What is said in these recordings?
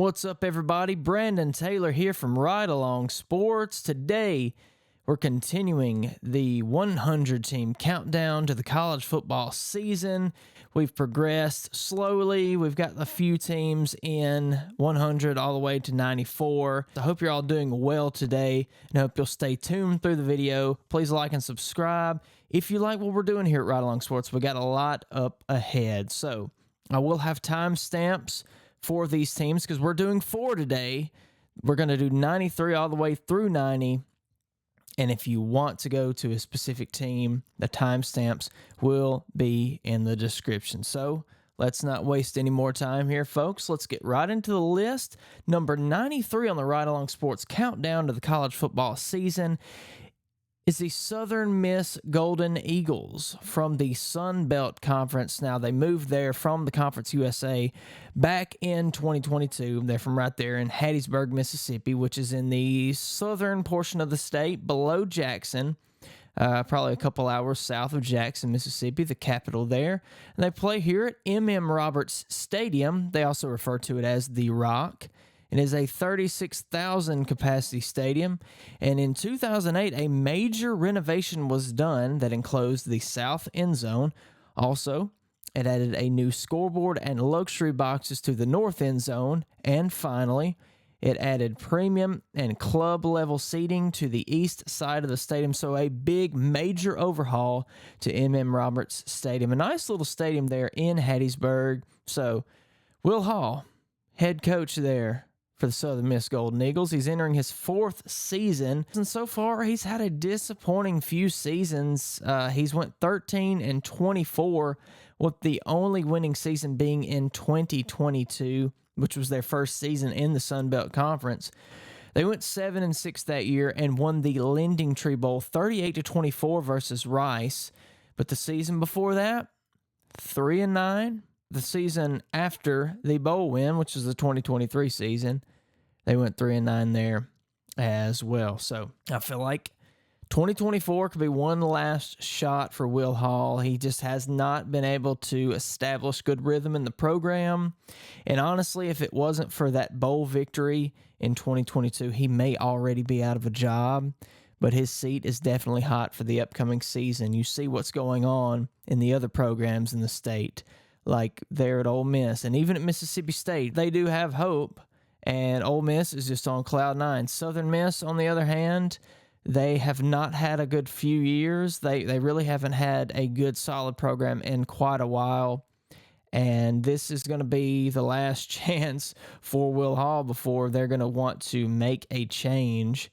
What's up, everybody? Brandon Taylor here from Ride Along Sports. Today, we're continuing the 100-team countdown to the college football season. We've progressed slowly. We've got a few teams in 100 all the way to 94. I hope you're all doing well today, and I hope you'll stay tuned through the video. Please like and subscribe. If you like what we're doing here at Ride Along Sports, we got a lot up ahead. So I will have timestamps for these teams because we're doing 4 today. We're going to do 93 all the way through 90. And if you want to go to a specific team, the timestamps will be in the description. So let's not waste any more time here, folks. Let's get right into the list. Number 93 on the Ride Along Sports countdown to the college football season is the Southern Miss Golden Eagles from the Sun Belt Conference. Now, they moved there from the Conference USA back in 2022. They're from right there in Hattiesburg, Mississippi, which is in the southern portion of the state, below Jackson, probably a couple hours south of Jackson, Mississippi, the capital there. And they play here at M.M. Roberts Stadium. They also refer to it as The Rock. It is a 36,000 capacity stadium, and in 2008, a major renovation was done that enclosed the south end zone. Also, it added a new scoreboard and luxury boxes to the north end zone, and finally, it added premium and club level seating to the east side of the stadium. So a big major overhaul to M.M. Roberts Stadium. A nice little stadium there in Hattiesburg. So Will Hall, head coach there for the Southern Miss Golden Eagles. He's entering his 4th season, and so far he's had a disappointing few seasons. He's went 13-24, with the only winning season being in 2022, which was their first season in the Sun Belt Conference. They went 7-6 that year and won the Lending Tree Bowl 38-24 versus Rice. But the season before that, 3-9. The season after the bowl win, which is the 2023 season, they went 3-9 there as well. So I feel like 2024 could be one last shot for Will Hall. He just has not been able to establish good rhythm in the program. And honestly, if it wasn't for that bowl victory in 2022, he may already be out of a job. But his seat is definitely hot for the upcoming season. You see what's going on in the other programs in the state, like there at Ole Miss, and even at Mississippi State. They do have hope, and Ole Miss is just on cloud 9. Southern Miss, on the other hand, they have not had a good few years. They really haven't had a good, solid program in quite a while, and this is going to be the last chance for Will Hall before they're going to want to make a change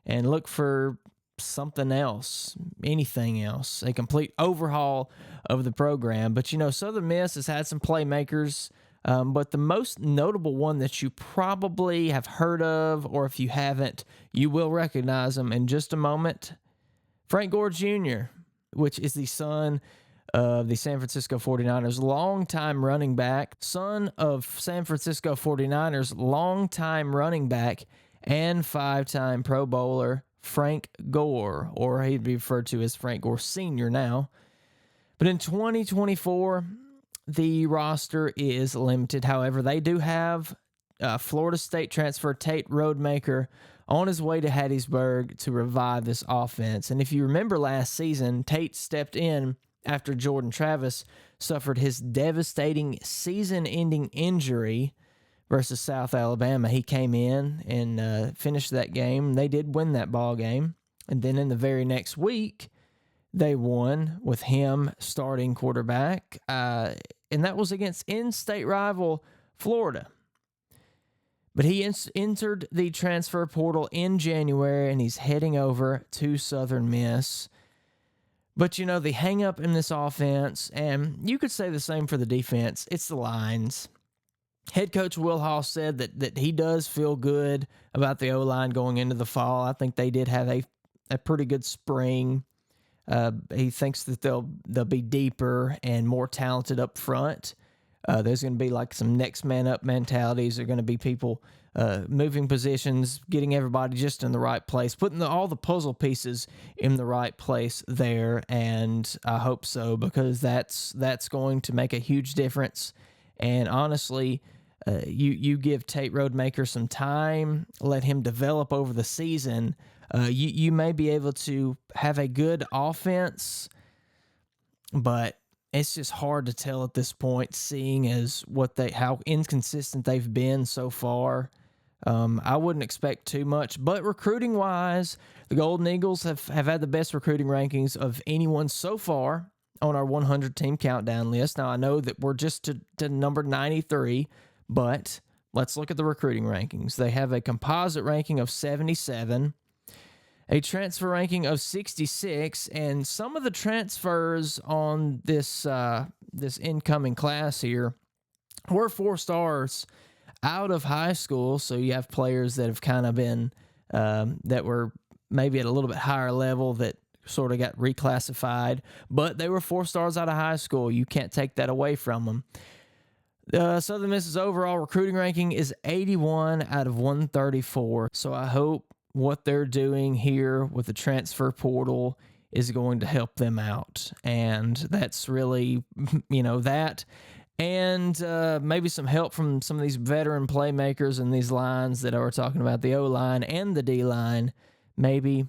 and look for something else, anything else, a complete overhaul of the program. But, you know, Southern Miss has had some playmakers, but the most notable one that you probably have heard of, or if you haven't, you will recognize him in just a moment, Frank Gore Jr., which is the son of the San Francisco 49ers, longtime running back, son of San Francisco 49ers, longtime running back, and 5-time Pro Bowler, Frank Gore, or he'd be referred to as Frank Gore Sr. now. But in 2024, the roster is limited. However, they do have Florida State transfer Tate Rodemaker on his way to Hattiesburg to revive this offense. And if you remember last season, Tate stepped in after Jordan Travis suffered his devastating season-ending injury versus South Alabama. He came in and finished that game. They did win that ball game. And then in the very next week, they won with him starting quarterback. And that was against in-state rival Florida. But he entered the transfer portal in January, and he's heading over to Southern Miss. But, you know, the hang-up in this offense, and you could say the same for the defense, it's the lines. Head coach Will Hall said that he does feel good about the O-line going into the fall. I think they did have a pretty good spring. He thinks that they'll be deeper and more talented up front. There's going to be like some next man up mentalities. There are going to be people moving positions, getting everybody just in the right place, putting all the puzzle pieces in the right place there. And I hope so, because that's going to make a huge difference. And honestly, You give Tate Rodemaker some time, let him develop over the season. You may be able to have a good offense, but it's just hard to tell at this point, seeing as how inconsistent they've been so far. I wouldn't expect too much, but recruiting wise, the Golden Eagles have had the best recruiting rankings of anyone so far on our 100 team countdown list. Now I know that we're just to number 93, but let's look at the recruiting rankings. They have a composite ranking of 77, a transfer ranking of 66, and some of the transfers on this incoming class here were 4 stars out of high school. So you have players that have kind of been that were maybe at a little bit higher level that sort of got reclassified, but they were 4 stars out of high school. You can't take that away from them. Southern Miss's overall recruiting ranking is 81 out of 134. So I hope what they're doing here with the transfer portal is going to help them out. And that's really, that. And maybe some help from some of these veteran playmakers and these lines that are talking about, the O-line and the D-line. Maybe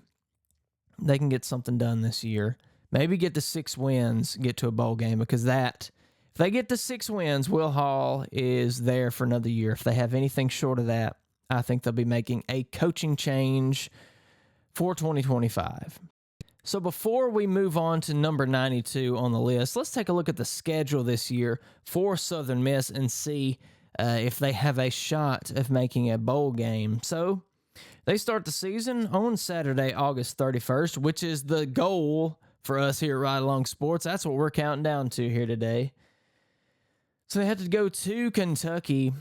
they can get something done this year. Maybe get to 6 wins, get to a bowl game, because if they get to 6 wins, Will Hall is there for another year. If they have anything short of that, I think they'll be making a coaching change for 2025. So before we move on to number 92 on the list, let's take a look at the schedule this year for Southern Miss and see if they have a shot of making a bowl game. So they start the season on Saturday, August 31st, which is the goal for us here at Ride Along Sports. That's what we're counting down to here today. So they had to go to Kentucky,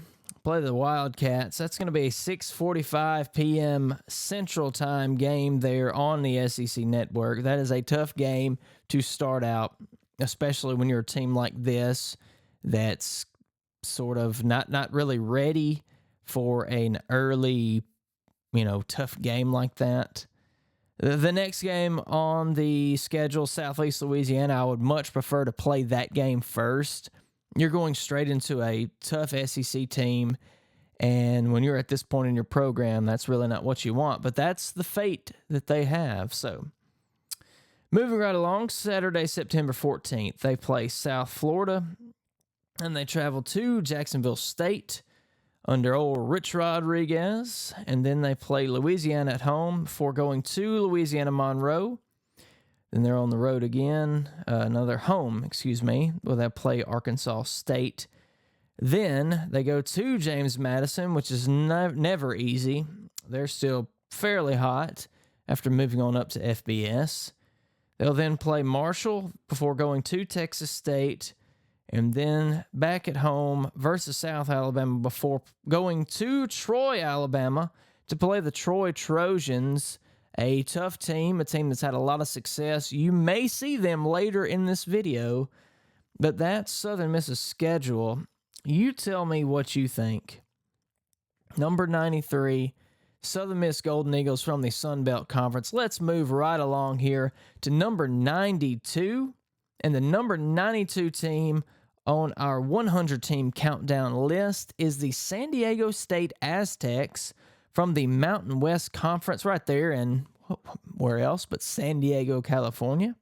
play the Wildcats. That's going to be a 6:45 p.m. Central Time game there on the SEC Network. That is a tough game to start out, especially when you're a team like this that's sort of not really ready for an early, tough game like that. The next game on the schedule, Southeast Louisiana, I would much prefer to play that game first. You're going straight into a tough SEC team, and when you're at this point in your program, that's really not what you want, but that's the fate that they have. So, moving right along, Saturday, September 14th, they play South Florida, and they travel to Jacksonville State under old Rich Rodriguez, and then they play Louisiana at home before going to Louisiana Monroe. Then they're on the road again, where they play Arkansas State. Then they go to James Madison, which is never easy. They're still fairly hot after moving on up to FBS. They'll then play Marshall before going to Texas State, and then back at home versus South Alabama before going to Troy, Alabama to play the Troy Trojans. A tough team, a team that's had a lot of success. You may see them later in this video, but that's Southern Miss's schedule. You tell me what you think. Number 93, Southern Miss Golden Eagles from the Sun Belt Conference. Let's move right along here to number 92. And the number 92 team on our 100-team countdown list is the San Diego State Aztecs from the Mountain West Conference, right there in, where else but San Diego, California.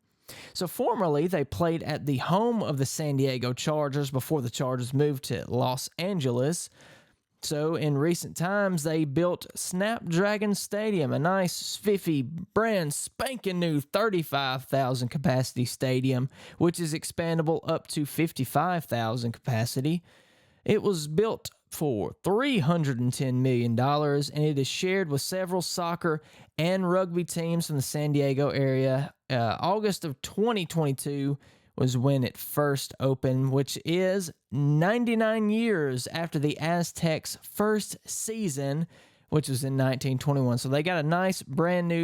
So formerly, they played at the home of the San Diego Chargers before the Chargers moved to Los Angeles. So in recent times, they built Snapdragon Stadium, a nice, spiffy, brand spanking new 35,000 capacity stadium, which is expandable up to 55,000 capacity. It was built for $310 million, and it is shared with several soccer and rugby teams from the San Diego area. August of 2022 was when it first opened, which is 99 years after the Aztecs' first season, which was in 1921. So they got a nice, brand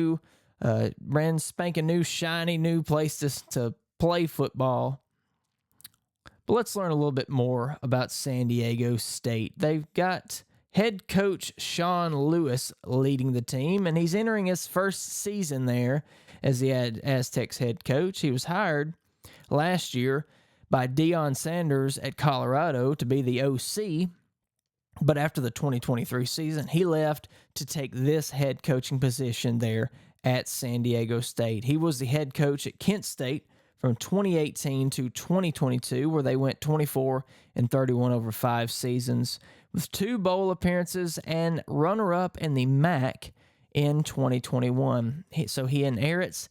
spanking new, shiny new place to play football. But let's learn a little bit more about San Diego State. They've got head coach Sean Lewis leading the team, and he's entering his first season there as the Aztecs head coach. He was hired last year by Deion Sanders at Colorado to be the OC. But after the 2023 season, he left to take this head coaching position there at San Diego State. He was the head coach at Kent State from 2018 to 2022, where they went 24-31 over 5 seasons with 2 bowl appearances and runner-up in the MAC in 2021. So he inherits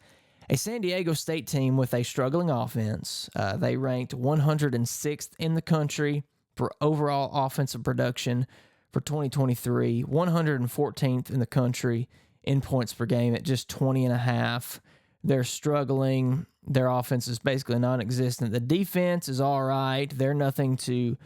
a San Diego State team with a struggling offense. They ranked 106th in the country for overall offensive production for 2023, 114th in the country in points per game at just 20.5. They're struggling. Their offense is basically non-existent. The defense is all right. They're nothing to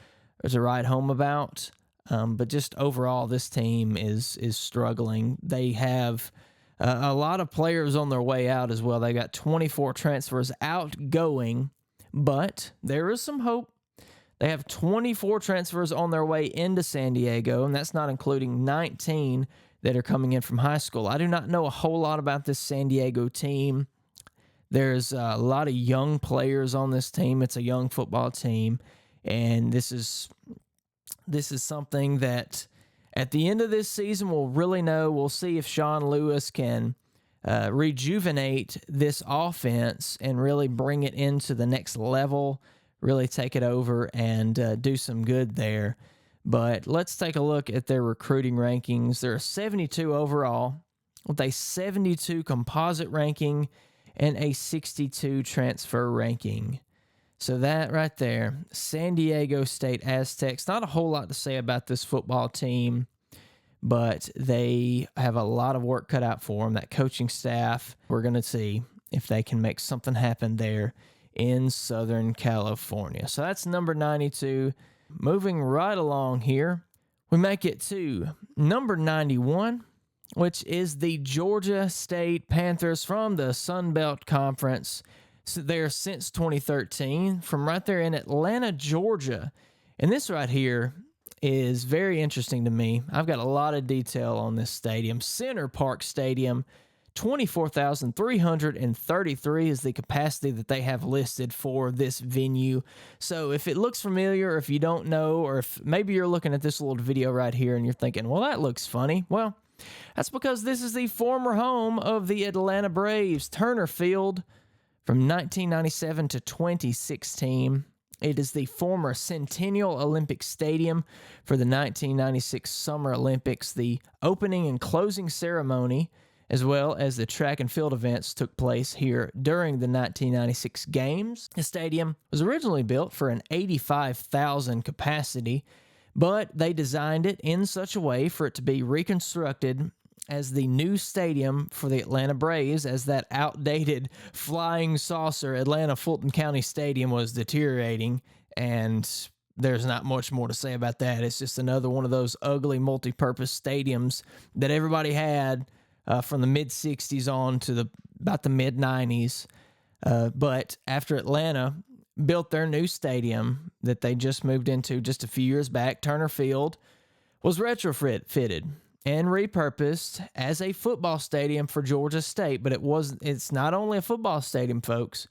write home about. But just overall, this team is struggling. They have a lot of players on their way out as well. They got 24 transfers outgoing, but there is some hope. They have 24 transfers on their way into San Diego, and that's not including 19 that are coming in from high school. I do not know a whole lot about this San Diego team. There's a lot of young players on this team. It's a young football team, and this is something that at the end of this season we'll really know. We'll see if Sean Lewis can rejuvenate this offense and really bring it into the next level, really take it over and do some good there. But let's take a look at their recruiting rankings. They're 72 overall with a 72 composite ranking and a 62 transfer ranking. So that right there, San Diego State Aztecs. Not a whole lot to say about this football team, but they have a lot of work cut out for them. That coaching staff, we're going to see if they can make something happen there in Southern California. So that's number 92. Moving right along here, we make it to number 91, which is the Georgia State Panthers from the Sun Belt Conference. So they're since 2013 from right there in Atlanta, Georgia. And this right here is very interesting to me. I've got a lot of detail on this stadium. Center Park Stadium, 24,333 is the capacity that they have listed for this venue. So if it looks familiar, or if you don't know, or if maybe you're looking at this little video right here and you're thinking, well, that looks funny. Well, that's because this is the former home of the Atlanta Braves, Turner Field, from 1997 to 2016. It is the former Centennial Olympic Stadium for the 1996 Summer Olympics. The opening and closing ceremony, as well as the track and field events, took place here during the 1996 games. The stadium was originally built for an 85,000 capacity, but they designed it in such a way for it to be reconstructed as the new stadium for the Atlanta Braves, as that outdated flying saucer Atlanta Fulton County Stadium was deteriorating, and there's not much more to say about that. It's just another one of those ugly multi-purpose stadiums that everybody had from the mid-'60s on to about the mid-'90s. But after Atlanta built their new stadium that they just moved into just a few years back, Turner Field was retrofitted and repurposed as a football stadium for Georgia State. But it's not only a football stadium, folks.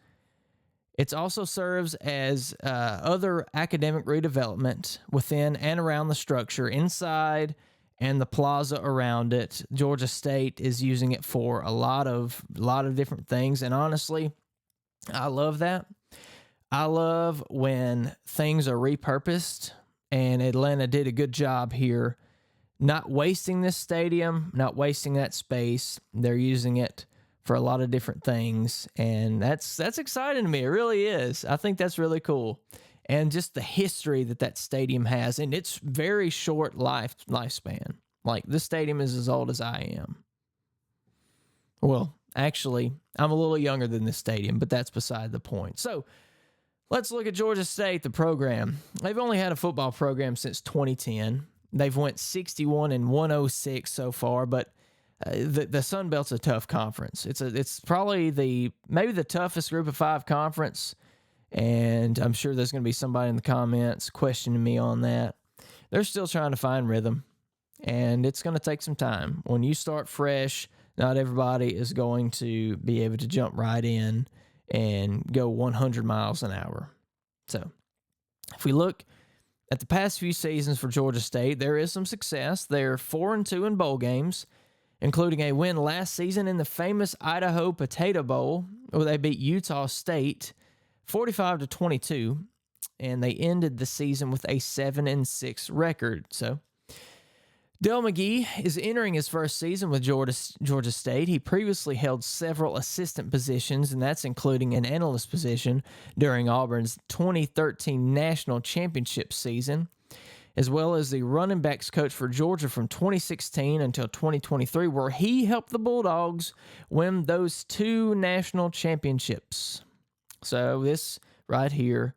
It also serves as other academic redevelopment within and around the structure, inside and the plaza around it. Georgia State is using it for a lot of different things, and honestly, I love that. I love when things are repurposed, and Atlanta did a good job here, not wasting this stadium, not wasting that space. They're using it for a lot of different things, and that's exciting to me. It really is. I think that's really cool, and just the history that stadium has, and its very short lifespan. Like, this stadium is as old as I am. Well, actually, I'm a little younger than this stadium, but that's beside the point. So let's look at Georgia State, the program. They've only had a football program since 2010. They've went 61-106 so far, but the Sun Belt's a tough conference. It's probably maybe the toughest Group of 5 conference, and I'm sure there's going to be somebody in the comments questioning me on that. They're still trying to find rhythm, and it's going to take some time. When you start fresh, not everybody is going to be able to jump right in and go 100 miles an hour. So if we look at the past few seasons for Georgia State, there is some success. They're 4-2 in bowl games, including a win last season in the famous Idaho Potato Bowl, where they beat Utah State 45-22, and they ended the season with a 7-6 record. So Dell McGee is entering his first season with Georgia State. He previously held several assistant positions, and that's including an analyst position during Auburn's 2013 National Championship season, as well as the running backs coach for Georgia from 2016 until 2023, where he helped the Bulldogs win those 2 national championships. So this right here,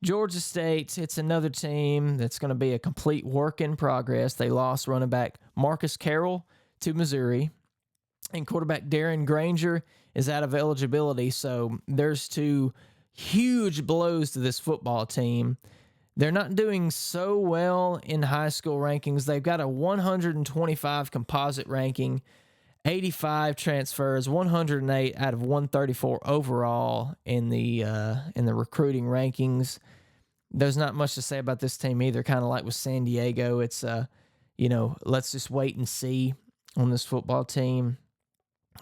Georgia State, it's another team that's going to be a complete work in progress. They lost running back Marcus Carroll to Missouri, and quarterback Darren Granger is out of eligibility. So there's 2 huge blows to this football team. They're not doing so well in high school rankings. They've got a 125 composite ranking, 85 transfers, 108 out of 134 overall in the recruiting rankings. There's not much to say about this team either. Kind of like with San Diego, it's let's just wait and see on this football team.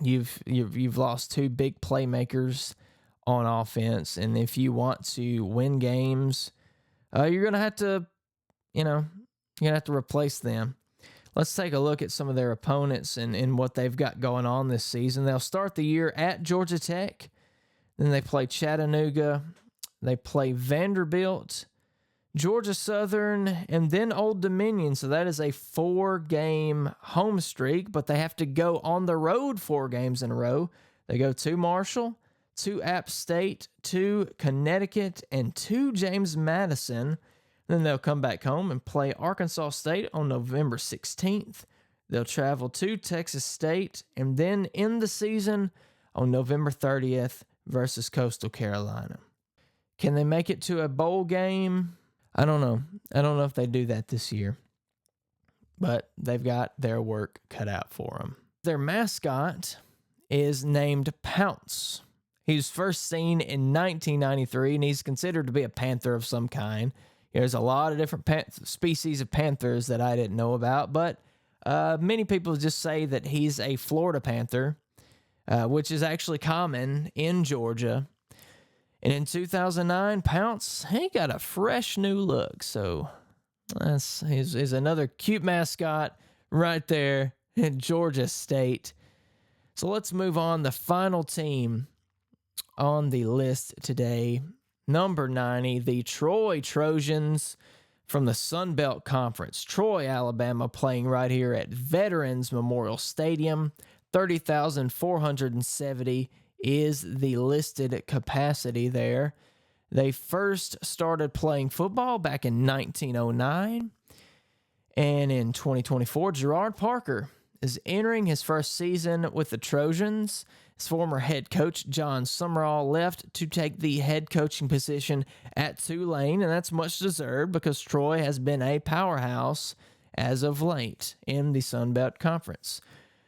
You've lost 2 big playmakers on offense, and if you want to win games, you're gonna have to replace them. Let's take a look at some of their opponents and what they've got going on this season. They'll start the year at Georgia Tech. Then they play Chattanooga. They play Vanderbilt, Georgia Southern, and then Old Dominion. So that is a 4-game home streak, but they have to go on the road 4 games in a row. They go to Marshall, to App State, to Connecticut, and to James Madison. Then they'll come back home and play Arkansas State on November 16th. They'll travel to Texas State, and then end the season on November 30th versus Coastal Carolina. Can they make it to a bowl game? I don't know. I don't know if they do that this year, but they've got their work cut out for them. Their mascot is named Pounce. He was first seen in 1993, and he's considered to be a panther of some kind. There's a lot of different species of panthers that I didn't know about, but many people just say that he's a Florida panther, which is actually common in Georgia. And in 2009, Pounce, he got a fresh new look. So he's another cute mascot right there in Georgia State. So let's move on. The final team on the list today, number 90, the Troy Trojans from the Sun Belt Conference. Troy, Alabama, playing right here at Veterans Memorial Stadium. 30,470 is the listed capacity there. They first started playing football back in 1909. And in 2024, Gerard Parker is entering his first season with the Trojans. His former head coach, John Summerall, left to take the head coaching position at Tulane, and that's much deserved because Troy has been a powerhouse as of late in the Sun Belt Conference.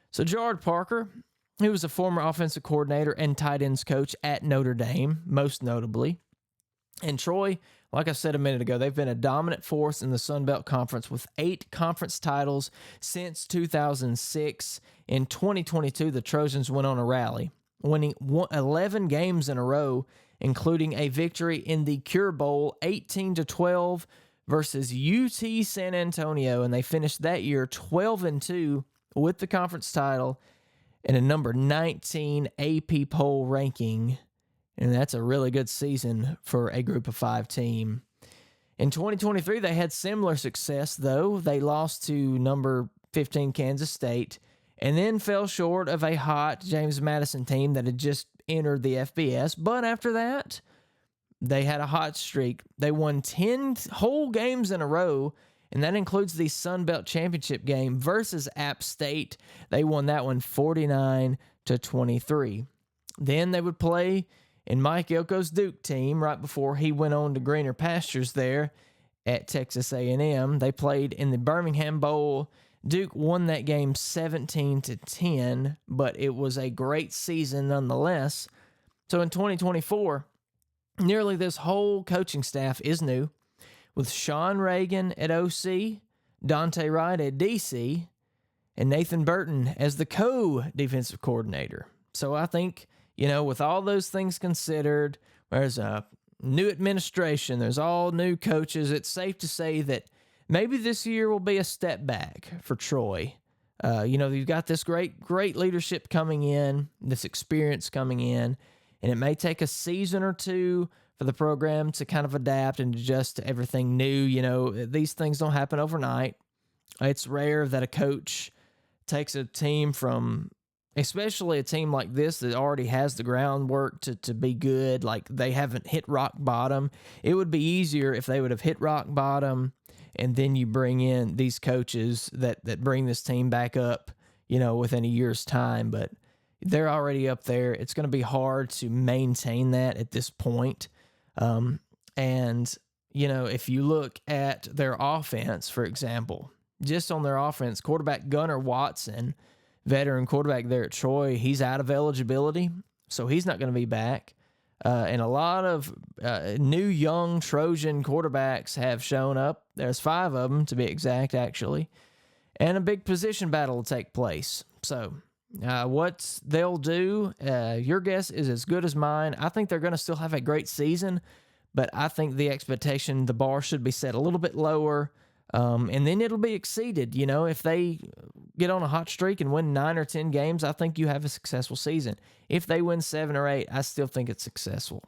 So Gerard Parker, he was a former offensive coordinator and tight ends coach at Notre Dame, most notably. And Troy, like I said a minute ago, they've been a dominant force in the Sun Belt Conference with 8 conference titles since 2006. In 2022, the Trojans went on a rally, winning 11 games in a row, including a victory in the Cure Bowl, 18-12 versus UT San Antonio, and they finished that year 12-2 with the conference title and a number 19 AP poll ranking. And that's a really good season for a group of 5 team. In 2023, they had similar success, though. They lost to number 15 Kansas State and then fell short of a hot James Madison team that had just entered the FBS. But after that, they had a hot streak. They won 10 whole games in a row, and that includes the Sun Belt Championship game versus App State. They won that one 49-23. Then they would play in Mike Elko's Duke team right before he went on to greener pastures there at Texas A&M. They played in the Birmingham Bowl. Duke won that game 17-10, but it was a great season nonetheless. So in 2024, nearly this whole coaching staff is new, with Sean Reagan at OC, Dante Wright at DC, and Nathan Burton as the co-defensive coordinator. So I think, with all those things considered, there's a new administration, there's all new coaches, it's safe to say that maybe this year will be a step back for Troy. You've got this great leadership coming in, this experience coming in, and it may take a season or two for the program to kind of adapt and adjust to everything new. These things don't happen overnight. It's rare that a coach takes a team from, especially a team like this that already has the groundwork to be good, like they haven't hit rock bottom. It would be easier if they would have hit rock bottom, and then you bring in these coaches that bring this team back up, within a year's time. But they're already up there. It's going to be hard to maintain that at this point. If you look at their offense, for example, just on their offense, quarterback Gunnar Watson, veteran quarterback there at Troy, he's out of eligibility, so he's not going to be back. And a lot of new young Trojan quarterbacks have shown up. There's 5 of them, to be exact, actually. And a big position battle will take place. So what they'll do, your guess is as good as mine. I think they're going to still have a great season, but I think the expectation, the bar should be set a little bit lower, and then it'll be exceeded. If they get on a hot streak and win 9 or 10 games, I think you have a successful season. If they win 7 or 8, I still think it's successful.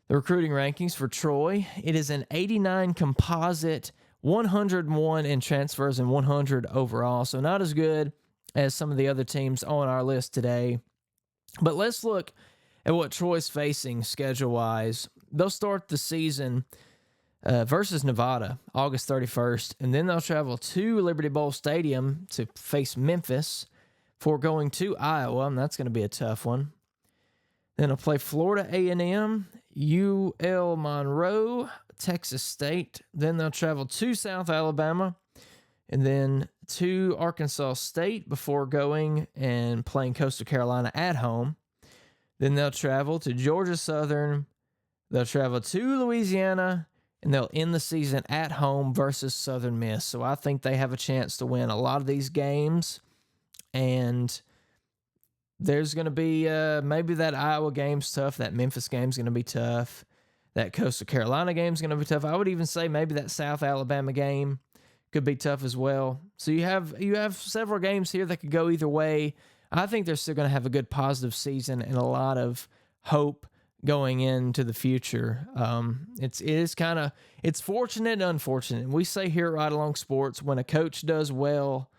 The recruiting rankings for Troy, it is an 89 composite, 101 in transfers, and 100 overall, so not as good as some of the other teams on our list today. But let's look at what Troy's facing schedule-wise. They'll start the season versus Nevada, August 31st, and then they'll travel to Liberty Bowl Stadium to face Memphis before going to Iowa, and that's going to be a tough one. Then they'll play Florida A&M, UL Monroe, Texas State. Then they'll travel to South Alabama, and then to Arkansas State before going and playing Coastal Carolina at home. Then they'll travel to Georgia Southern. They'll travel to Louisiana, and they'll end the season at home versus Southern Miss. So I think they have a chance to win a lot of these games. And there's going to be maybe that Iowa game's tough. That Memphis game's going to be tough. That Coastal Carolina game's going to be tough. I would even say maybe that South Alabama game could be tough as well. So you have several games here that could go either way. I think they're still going to have a good positive season and a lot of hope going into the future. It's fortunate and unfortunate. We say here at Right Along Sports, when a coach does well,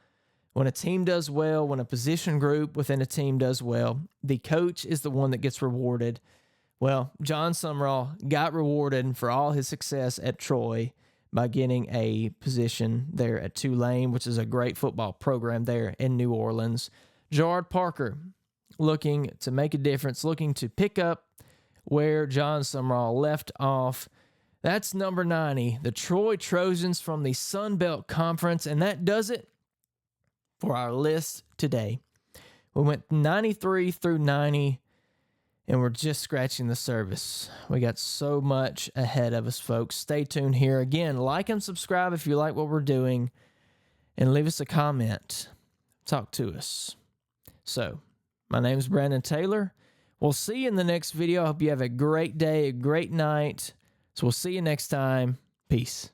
when a team does well, when a position group within a team does well, the coach is the one that gets rewarded. Well, John Sumrall got rewarded for all his success at Troy by getting a position there at Tulane, which is a great football program there in New Orleans. Gerard Parker looking to make a difference, looking to pick up where John Sumrall left off. That's number 90, the Troy Trojans from the Sun Belt Conference, and that does it for our list today. We went 93 through 90, and we're just scratching the surface. We got so much ahead of us, folks. Stay tuned here. Again, like and subscribe if you like what we're doing, and leave us a comment. Talk to us. So, my name is Brandon Taylor. We'll see you in the next video. I hope you have a great day, a great night. So we'll see you next time. Peace.